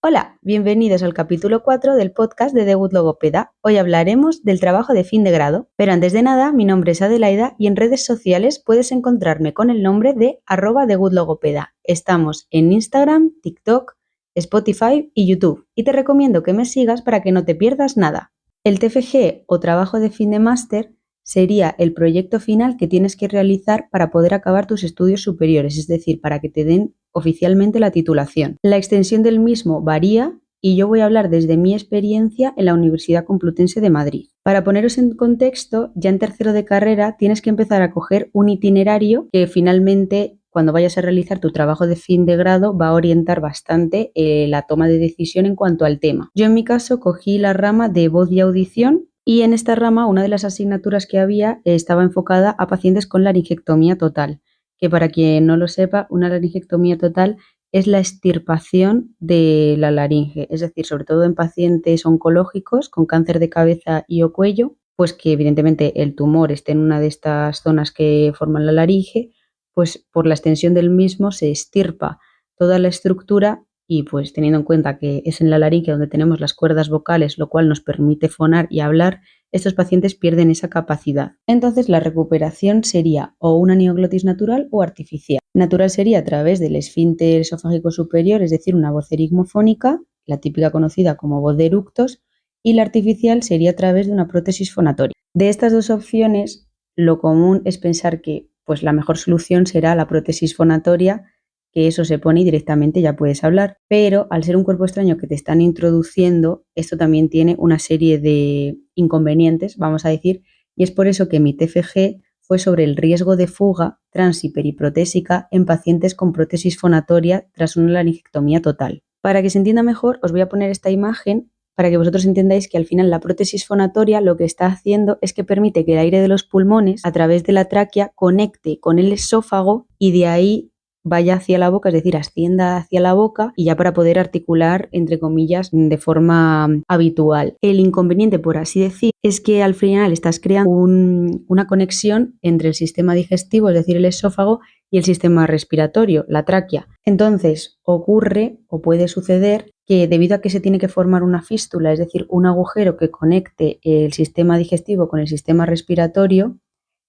Hola, bienvenidos al capítulo 4 del podcast de The Good Logopeda. Hoy hablaremos del trabajo de fin de grado. Pero antes de nada, mi nombre es Adelaida y en redes sociales puedes encontrarme con el nombre de @TheGoodLogopeda. Estamos en Instagram, TikTok, Spotify y YouTube. Y te recomiendo que me sigas para que no te pierdas nada. El TFG o trabajo de fin de máster sería el proyecto final que tienes que realizar para poder acabar tus estudios superiores, es decir, para que te den oficialmente la titulación. La extensión del mismo varía y yo voy a hablar desde mi experiencia en la Universidad Complutense de Madrid. Para poneros en contexto, ya en tercero de carrera tienes que empezar a coger un itinerario que finalmente, cuando vayas a realizar tu trabajo de fin de grado, va a orientar bastante la toma de decisión en cuanto al tema. Yo en mi caso cogí la rama de voz y audición. Y en esta rama, una de las asignaturas que había estaba enfocada a pacientes con laringectomía total, que para quien no lo sepa, una laringectomía total es la extirpación de la laringe, es decir, sobre todo en pacientes oncológicos con cáncer de cabeza y o cuello, pues que evidentemente el tumor esté en una de estas zonas que forman la laringe, pues por la extensión del mismo se extirpa toda la estructura y pues teniendo en cuenta que es en la laringe donde tenemos las cuerdas vocales, lo cual nos permite fonar y hablar, estos pacientes pierden esa capacidad. Entonces la recuperación sería o una neoglotis natural o artificial. Natural sería a través del esfínter esofágico superior, es decir, una voz erigmofónica, la típica conocida como voz de eructos, y la artificial sería a través de una prótesis fonatoria. De estas dos opciones, lo común es pensar que pues, la mejor solución será la prótesis fonatoria, que eso se pone y directamente ya puedes hablar, pero al ser un cuerpo extraño que te están introduciendo, esto también tiene una serie de inconvenientes, vamos a decir, y es por eso que mi TFG fue sobre el riesgo de fuga transhiperiprotésica en pacientes con prótesis fonatoria tras una laringectomía total. Para que se entienda mejor, os voy a poner esta imagen para que vosotros entendáis que al final la prótesis fonatoria lo que está haciendo es que permite que el aire de los pulmones a través de la tráquea conecte con el esófago y de ahí vaya hacia la boca, es decir, ascienda hacia la boca y ya para poder articular, entre comillas, de forma habitual. El inconveniente, por así decir, es que al final estás creando una conexión entre el sistema digestivo, es decir, el esófago, y el sistema respiratorio, la tráquea. Entonces, ocurre o puede suceder que debido a que se tiene que formar una fístula, es decir, un agujero que conecte el sistema digestivo con el sistema respiratorio,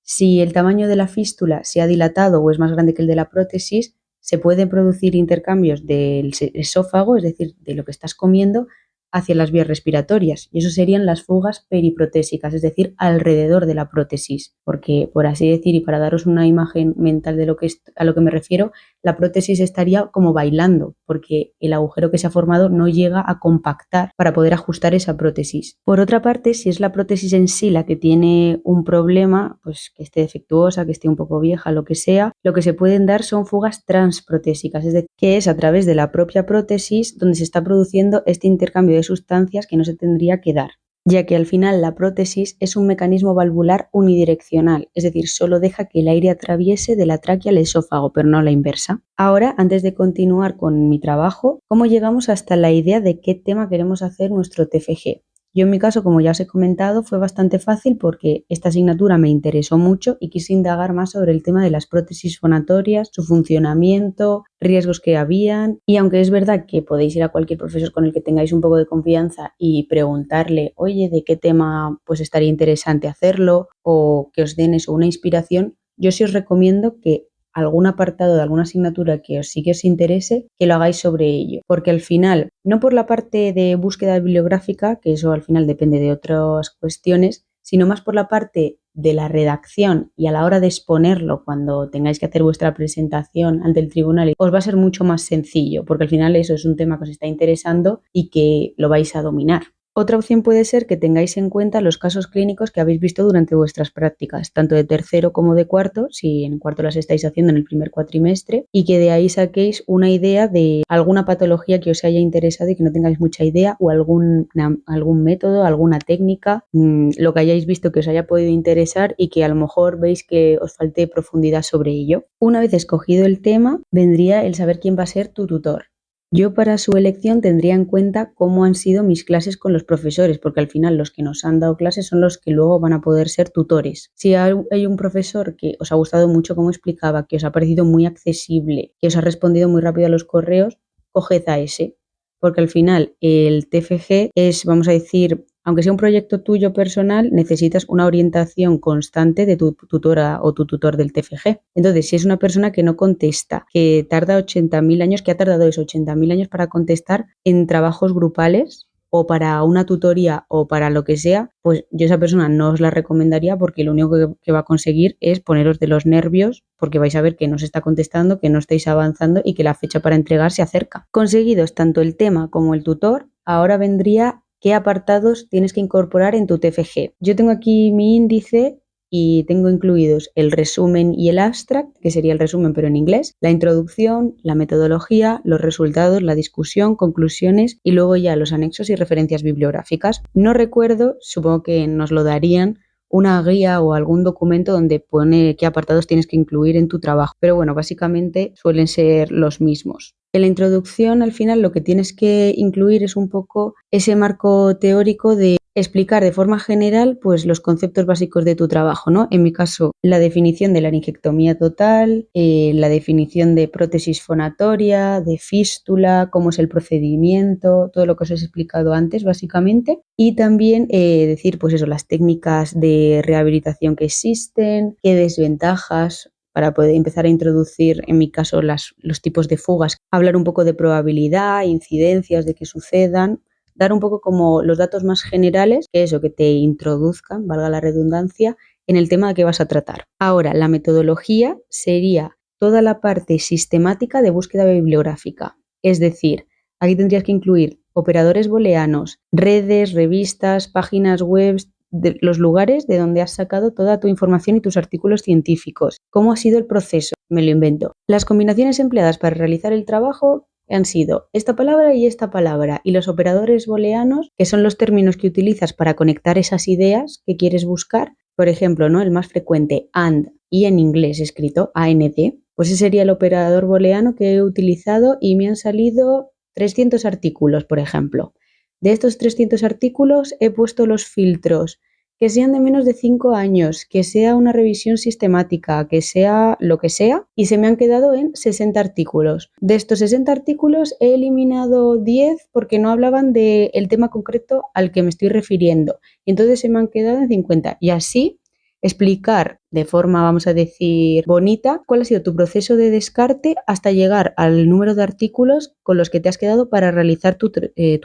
si el tamaño de la fístula se ha dilatado o es más grande que el de la prótesis, se pueden producir intercambios del esófago, es decir, de lo que estás comiendo, hacia las vías respiratorias. Y eso serían las fugas periprotésicas, es decir, alrededor de la prótesis. Porque, por así decir, y para daros una imagen mental de a lo que me refiero, la prótesis estaría como bailando, porque el agujero que se ha formado no llega a compactar para poder ajustar esa prótesis. Por otra parte, si es la prótesis en sí la que tiene un problema, pues que esté defectuosa, que esté un poco vieja, lo que sea, lo que se pueden dar son fugas transprotésicas, es decir, que es a través de la propia prótesis donde se está produciendo este intercambio de sustancias que no se tendría que dar, ya que al final la prótesis es un mecanismo valvular unidireccional, es decir, solo deja que el aire atraviese de la tráquea al esófago, pero no a la inversa. Ahora, antes de continuar con mi trabajo, ¿cómo llegamos hasta la idea de qué tema queremos hacer nuestro TFG? Yo en mi caso, como ya os he comentado, fue bastante fácil porque esta asignatura me interesó mucho y quise indagar más sobre el tema de las prótesis fonatorias, su funcionamiento, riesgos que habían, y aunque es verdad que podéis ir a cualquier profesor con el que tengáis un poco de confianza y preguntarle, oye, ¿de qué tema pues estaría interesante hacerlo? O que os den eso, una inspiración, yo sí os recomiendo que algún apartado de alguna asignatura que sí que os interese, que lo hagáis sobre ello, porque al final, no por la parte de búsqueda bibliográfica, que eso al final depende de otras cuestiones, sino más por la parte de la redacción y a la hora de exponerlo cuando tengáis que hacer vuestra presentación ante el tribunal, os va a ser mucho más sencillo, porque al final eso es un tema que os está interesando y que lo vais a dominar. Otra opción puede ser que tengáis en cuenta los casos clínicos que habéis visto durante vuestras prácticas, tanto de tercero como de cuarto, si en cuarto las estáis haciendo en el primer cuatrimestre, y que de ahí saquéis una idea de alguna patología que os haya interesado y que no tengáis mucha idea, o algún método, alguna técnica, lo que hayáis visto que os haya podido interesar y que a lo mejor veis que os falte profundidad sobre ello. Una vez escogido el tema, vendría el saber quién va a ser tu tutor. Yo para su elección tendría en cuenta cómo han sido mis clases con los profesores, porque al final los que nos han dado clases son los que luego van a poder ser tutores. Si hay un profesor que os ha gustado mucho cómo explicaba, que os ha parecido muy accesible, que os ha respondido muy rápido a los correos, coged a ese. porque al final el TFG es, vamos a decir, aunque sea un proyecto tuyo personal, necesitas una orientación constante de tu tutora o tu tutor del TFG. Entonces, si es una persona que no contesta, que tarda 80.000 años, que ha tardado esos 80.000 años para contestar en trabajos grupales o para una tutoría o para lo que sea, pues yo a esa persona no os la recomendaría porque lo único que va a conseguir es poneros de los nervios porque vais a ver que no se está contestando, que no estáis avanzando y que la fecha para entregar se acerca. Conseguidos tanto el tema como el tutor, ahora vendría qué apartados tienes que incorporar en tu TFG. Yo tengo aquí mi índice y tengo incluidos el resumen y el abstract, que sería el resumen pero en inglés, la introducción, la metodología, los resultados, la discusión, conclusiones y luego ya los anexos y referencias bibliográficas. No recuerdo, supongo que nos lo darían, una guía o algún documento donde pone qué apartados tienes que incluir en tu trabajo, pero bueno, básicamente suelen ser los mismos. En la introducción, al final, lo que tienes que incluir es un poco ese marco teórico de explicar de forma general pues los conceptos básicos de tu trabajo, ¿no? En mi caso, la definición de laringectomía total, la definición de prótesis fonatoria, de fístula, cómo es el procedimiento, todo lo que os he explicado antes, básicamente. Y también decir, pues eso, las técnicas de rehabilitación que existen, qué desventajas para poder empezar a introducir, en mi caso, los tipos de fugas, hablar un poco de probabilidad, incidencias de que sucedan, dar un poco como los datos más generales, que eso, que te introduzcan, valga la redundancia, en el tema que vas a tratar. Ahora, la metodología sería toda la parte sistemática de búsqueda bibliográfica, es decir, aquí tendrías que incluir operadores booleanos, redes, revistas, páginas web, de los lugares de donde has sacado toda tu información y tus artículos científicos. ¿Cómo ha sido el proceso? Me lo invento. Las combinaciones empleadas para realizar el trabajo han sido esta palabra y esta palabra, y los operadores booleanos, que son los términos que utilizas para conectar esas ideas que quieres buscar. Por ejemplo, ¿no? El más frecuente, and, y en inglés escrito AND, pues ese sería el operador booleano que he utilizado y me han salido 300 artículos, por ejemplo. De estos 300 artículos he puesto los filtros, que sean de menos de 5 años, que sea una revisión sistemática, que sea lo que sea, y se me han quedado en 60 artículos. De estos 60 artículos he eliminado 10 porque no hablaban del tema concreto al que me estoy refiriendo. Y entonces se me han quedado en 50. Y así explicar de forma, vamos a decir, bonita, cuál ha sido tu proceso de descarte hasta llegar al número de artículos con los que te has quedado para realizar tu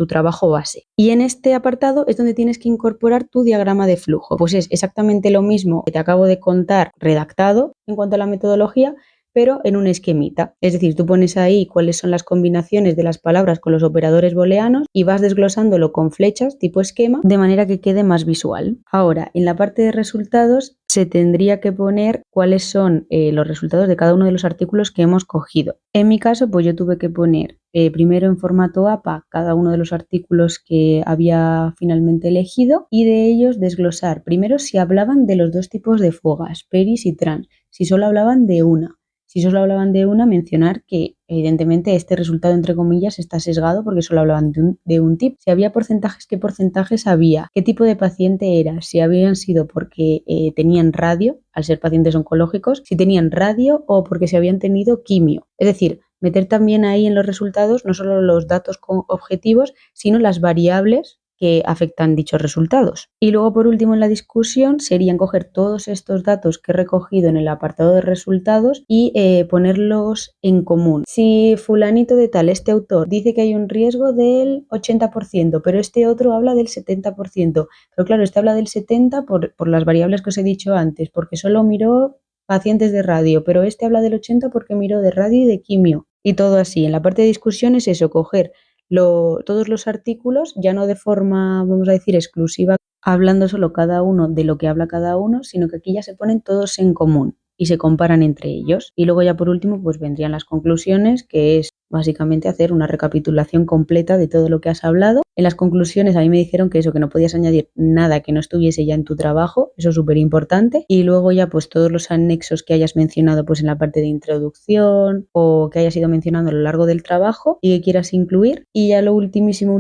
trabajo base. Y en este apartado es donde tienes que incorporar tu diagrama de flujo. Pues es exactamente lo mismo que te acabo de contar redactado en cuanto a la metodología, pero en un esquemita. Es decir, tú pones ahí cuáles son las combinaciones de las palabras con los operadores booleanos y vas desglosándolo con flechas tipo esquema de manera que quede más visual. Ahora, en la parte de resultados se tendría que poner cuáles son los resultados de cada uno de los artículos que hemos cogido. En mi caso, pues yo tuve que poner primero en formato APA cada uno de los artículos que había finalmente elegido y de ellos desglosar primero si hablaban de los dos tipos de fugas, peris y trans, si solo hablaban de una. Si solo hablaban de una, mencionar que evidentemente este resultado entre comillas está sesgado porque solo hablaban de un tipo. Si había porcentajes, ¿qué porcentajes había? ¿Qué tipo de paciente era? Si habían sido porque tenían radio, al ser pacientes oncológicos, si tenían radio o porque se habían tenido quimio. Es decir, meter también ahí en los resultados no solo los datos objetivos, sino las variables que afectan dichos resultados. Y luego, por último, en la discusión serían coger todos estos datos que he recogido en el apartado de resultados y ponerlos en común. Si fulanito de tal, este autor, dice que hay un riesgo del 80%, pero este otro habla del 70%. Pero claro, este habla del 70% por las variables que os he dicho antes, porque solo miró pacientes de radio, pero este habla del 80% porque miró de radio y de quimio. Y todo así. En la parte de discusión es eso, coger todos los artículos, ya no de forma, vamos a decir, exclusiva, hablando solo cada uno de lo que habla cada uno, sino que aquí ya se ponen todos en común y se comparan entre ellos. Y luego ya por último pues vendrían las conclusiones, que es básicamente hacer una recapitulación completa de todo lo que has hablado. En las conclusiones a mí me dijeron que eso, que no podías añadir nada que no estuviese ya en tu trabajo, eso es súper importante. Y luego ya pues todos los anexos que hayas mencionado pues en la parte de introducción o que hayas ido mencionando a lo largo del trabajo y que quieras incluir. Y ya lo ultimísimo,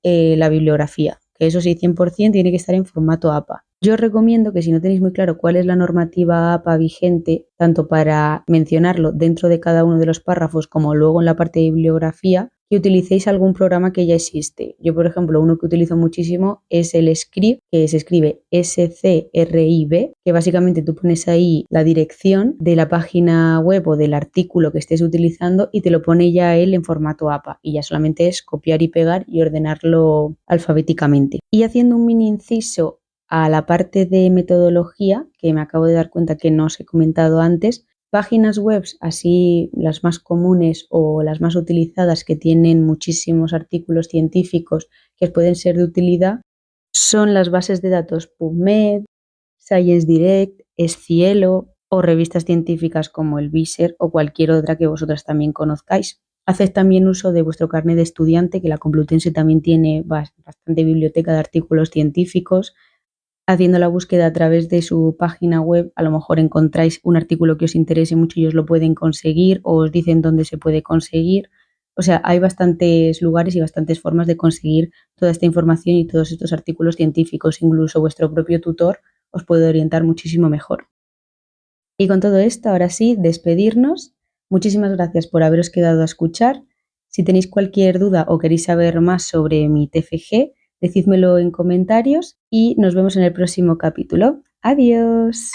la bibliografía, que eso sí, 100% tiene que estar en formato APA. Yo os recomiendo que si no tenéis muy claro cuál es la normativa APA vigente, tanto para mencionarlo dentro de cada uno de los párrafos como luego en la parte de bibliografía, que utilicéis algún programa que ya existe. Yo, por ejemplo, uno que utilizo muchísimo es el Scrib, que se escribe SCRIB, que básicamente tú pones ahí la dirección de la página web o del artículo que estés utilizando y te lo pone ya él en formato APA, y ya solamente es copiar y pegar y ordenarlo alfabéticamente. Y haciendo un mini inciso a la parte de metodología, que me acabo de dar cuenta que no os he comentado antes, páginas web, así las más comunes o las más utilizadas, que tienen muchísimos artículos científicos que pueden ser de utilidad, son las bases de datos PubMed, Science Direct, Scielo o revistas científicas como el Viser o cualquier otra que vosotras también conozcáis. Haced también uso de vuestro carnet de estudiante, que la Complutense también tiene bastante biblioteca de artículos científicos. Haciendo la búsqueda a través de su página web, a lo mejor encontráis un artículo que os interese mucho y os lo pueden conseguir, o os dicen dónde se puede conseguir. O sea, hay bastantes lugares y bastantes formas de conseguir toda esta información y todos estos artículos científicos. Incluso vuestro propio tutor os puede orientar muchísimo mejor. Y con todo esto, ahora sí, despedirnos. Muchísimas gracias por haberos quedado a escuchar. Si tenéis cualquier duda o queréis saber más sobre mi TFG, decídmelo en comentarios y nos vemos en el próximo capítulo. ¡Adiós!